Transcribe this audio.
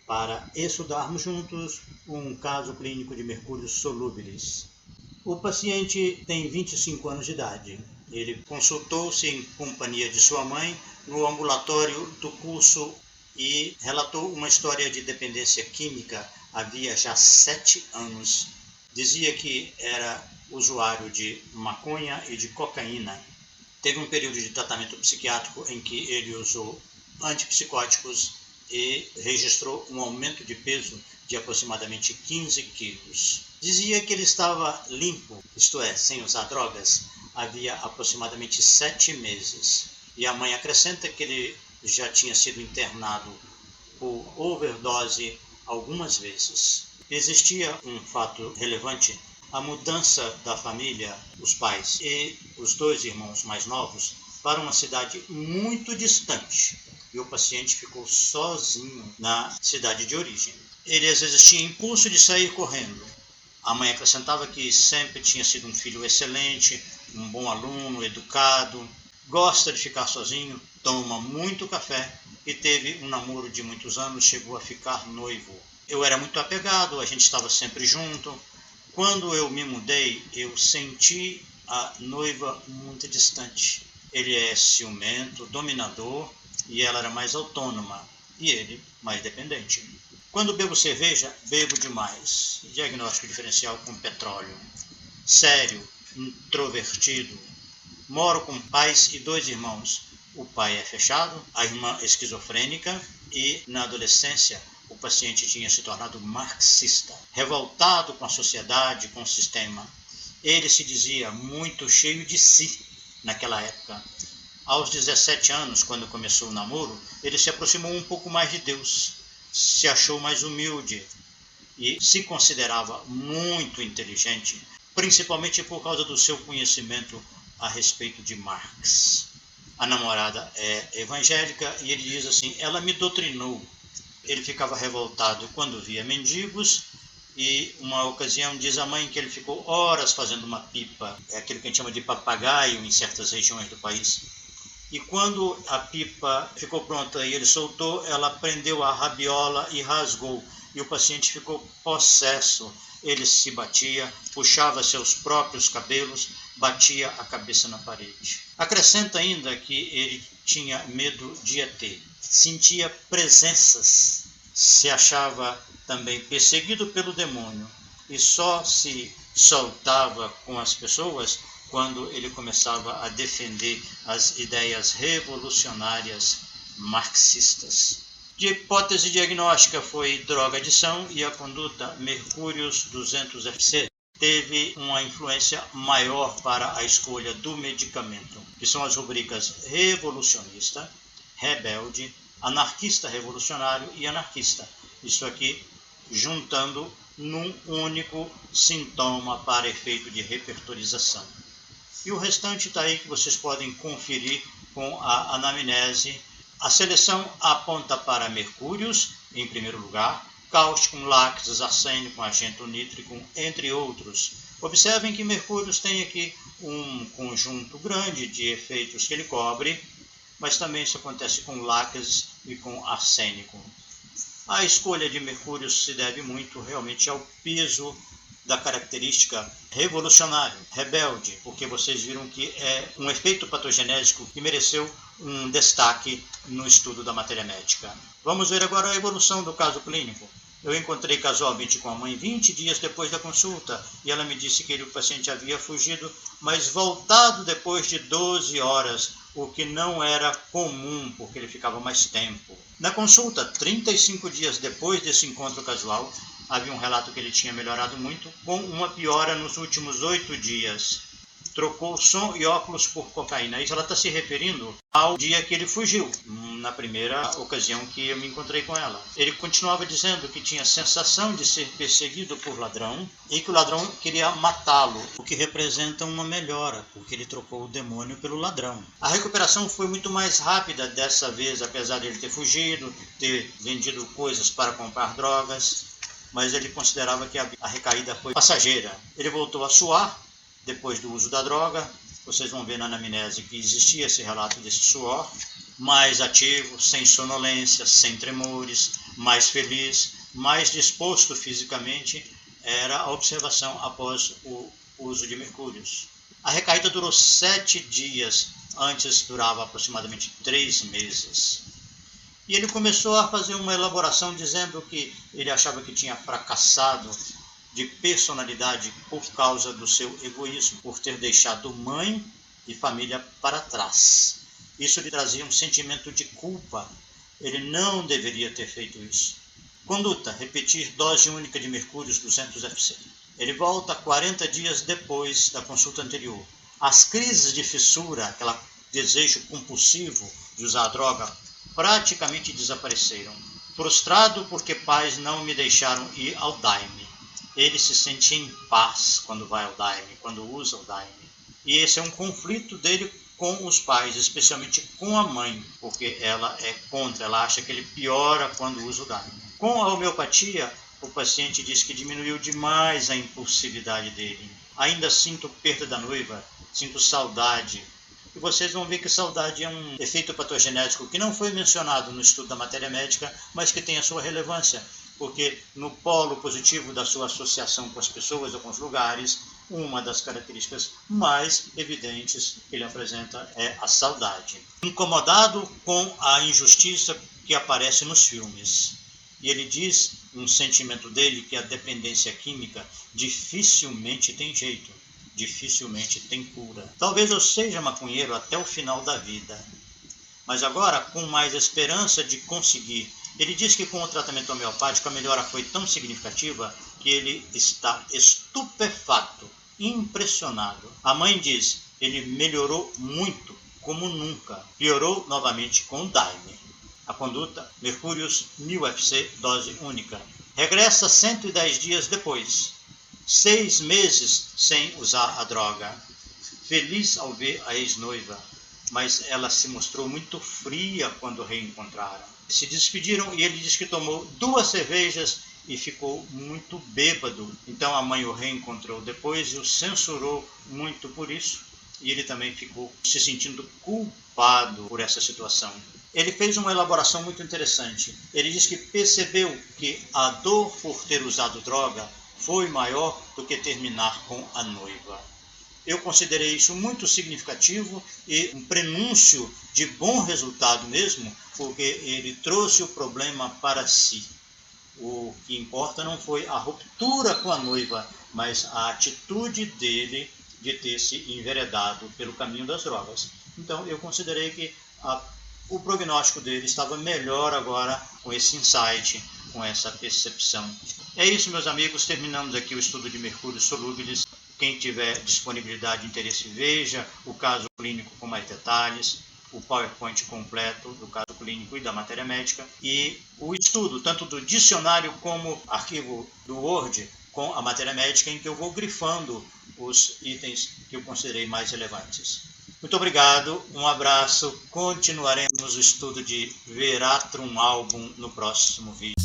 para estudarmos juntos um caso clínico de mercúrios solúveis. O paciente tem 25 anos de idade. Ele consultou-se em companhia de sua mãe no ambulatório do curso e relatou uma história de dependência química havia já 7 anos. Dizia que era usuário de maconha e de cocaína. Teve um período de tratamento psiquiátrico em que ele usou antipsicóticos e registrou um aumento de peso de aproximadamente 15 quilos. Dizia que ele estava limpo, isto é, sem usar drogas, havia aproximadamente 7 meses. E a mãe acrescenta que ele já tinha sido internado por overdose algumas vezes. Existia um fato relevante: a mudança da família, os pais e os 2 irmãos mais novos, para uma cidade muito distante. E o paciente ficou sozinho na cidade de origem. Ele às vezes tinha impulso de sair correndo. A mãe acrescentava que sempre tinha sido um filho excelente, um bom aluno, educado, gosta de ficar sozinho, toma muito café e teve um namoro de muitos anos, chegou a ficar noivo. Eu era muito apegado, a gente estava sempre junto. Quando eu me mudei, eu senti a noiva muito distante. Ele é ciumento, dominador, e ela era mais autônoma, e ele mais dependente. Quando bebo cerveja, bebo demais. Diagnóstico diferencial com petróleo. Sério, introvertido. Moro com pais e 2 irmãos. O pai é fechado, a irmã esquizofrênica e, na adolescência, o paciente tinha se tornado marxista, revoltado com a sociedade, com o sistema. Ele se dizia muito cheio de si naquela época. Aos 17 anos, quando começou o namoro, ele se aproximou um pouco mais de Deus, se achou mais humilde e se considerava muito inteligente, principalmente por causa do seu conhecimento a respeito de Marx. A namorada é evangélica e ele diz assim: ela me doutrinou. Ele ficava revoltado quando via mendigos e uma ocasião diz a mãe que ele ficou horas fazendo uma pipa, é aquilo que a gente chama de papagaio em certas regiões do país. E quando a pipa ficou pronta e ele soltou, ela prendeu a rabiola e rasgou. E o paciente ficou possesso. Ele se batia, puxava seus próprios cabelos, batia a cabeça na parede. Acrescenta ainda que ele tinha medo de ET, sentia presenças, se achava também perseguido pelo demônio e só se soltava com as pessoas quando ele começava a defender as ideias revolucionárias marxistas. De hipótese diagnóstica foi drogadição e a conduta Mercúrios 200FC teve uma influência maior para a escolha do medicamento, que são as rubricas revolucionista, rebelde, anarquista revolucionário e anarquista. Isso aqui juntando num único sintoma para efeito de repertorização. E o restante está aí que vocês podem conferir com a anamnese. A seleção aponta para mercúrios, em primeiro lugar, cáustico, lácteos, arsênico, argento nítrico, entre outros. Observem que mercúrios tem aqui um conjunto grande de efeitos que ele cobre, mas também isso acontece com lácteos e com arsênico. A escolha de mercúrios se deve muito realmente ao peso da característica revolucionário, rebelde, porque vocês viram que é um efeito patogenésico que mereceu um destaque no estudo da matéria médica. Vamos ver agora a evolução do caso clínico. Eu encontrei casualmente com a mãe 20 dias depois da consulta e ela me disse que o paciente havia fugido, mas voltado depois de 12 horas, o que não era comum, porque ele ficava mais tempo. Na consulta, 35 dias depois desse encontro casual, havia um relato que ele tinha melhorado muito, com uma piora nos últimos 8 dias. Trocou som e óculos por cocaína. Isso ela está se referindo ao dia que ele fugiu, na primeira ocasião que eu me encontrei com ela. Ele continuava dizendo que tinha a sensação de ser perseguido por ladrão e que o ladrão queria matá-lo, o que representa uma melhora, porque ele trocou o demônio pelo ladrão. A recuperação foi muito mais rápida dessa vez, apesar de ele ter fugido, ter vendido coisas para comprar drogas, mas ele considerava que a recaída foi passageira. Ele voltou a suar depois do uso da droga. Vocês vão ver na anamnese que existia esse relato desse suor. mais ativo, sem sonolência, sem tremores, mais feliz, mais disposto fisicamente, era a observação após o uso de mercúrios. A recaída durou 7 dias, antes durava aproximadamente 3 meses. E ele começou a fazer uma elaboração dizendo que ele achava que tinha fracassado de personalidade por causa do seu egoísmo, por ter deixado mãe e família para trás. Isso lhe trazia um sentimento de culpa. Ele não deveria ter feito isso. Conduta: repetir dose única de mercúrios 200 FC. Ele volta 40 dias depois da consulta anterior. As crises de fissura, aquele desejo compulsivo de usar a droga, praticamente desapareceram. Frustrado porque pais não me deixaram ir ao daime. Ele se sente em paz quando vai ao daime, quando usa o daime. E esse é um conflito dele com os pais, especialmente com a mãe, porque ela é contra, ela acha que ele piora quando usa o daime. Com a homeopatia, o paciente diz que diminuiu demais a impulsividade dele. Ainda sinto perda da noiva, sinto saudade. E vocês vão ver que saudade é um efeito patogenético que não foi mencionado no estudo da matéria médica, mas que tem a sua relevância, porque no polo positivo da sua associação com as pessoas ou com os lugares, uma das características mais evidentes que ele apresenta é a saudade. Incomodado com a injustiça que aparece nos filmes. E ele diz, um sentimento dele, que a dependência química dificilmente tem jeito, dificilmente tem cura. Talvez eu seja maconheiro até o final da vida, mas agora com mais esperança de conseguir. Ele diz que com o tratamento homeopático a melhora foi tão significativa que ele está estupefato, impressionado. A mãe diz, ele melhorou muito, como nunca. Piorou novamente com o daime. A conduta, mercúrios 1000 FC, dose única. Regressa 110 dias depois. 6 meses sem usar a droga. Feliz ao ver a ex-noiva, mas ela se mostrou muito fria quando reencontraram. Se despediram e ele diz que tomou 2 cervejas e ficou muito bêbado. Então a mãe o reencontrou depois e o censurou muito por isso. E ele também ficou se sentindo culpado por essa situação. Ele fez uma elaboração muito interessante. Ele diz que percebeu que a dor por ter usado droga foi maior do que terminar com a noiva. Eu considerei isso muito significativo e um prenúncio de bom resultado mesmo, porque ele trouxe o problema para si. O que importa não foi a ruptura com a noiva, mas a atitude dele de ter se enveredado pelo caminho das drogas. Então eu considerei que o prognóstico dele estava melhor agora com esse insight, com essa percepção. É isso, meus amigos, terminamos aqui o estudo de mercúrios solúveis. Quem tiver disponibilidade e interesse, veja o caso clínico com mais detalhes, o PowerPoint completo do caso clínico e da matéria médica, e o estudo, tanto do dicionário como arquivo do Word, com a matéria médica, em que eu vou grifando os itens que eu considerei mais relevantes. Muito obrigado, um abraço, continuaremos o estudo de Veratrum Album no próximo vídeo.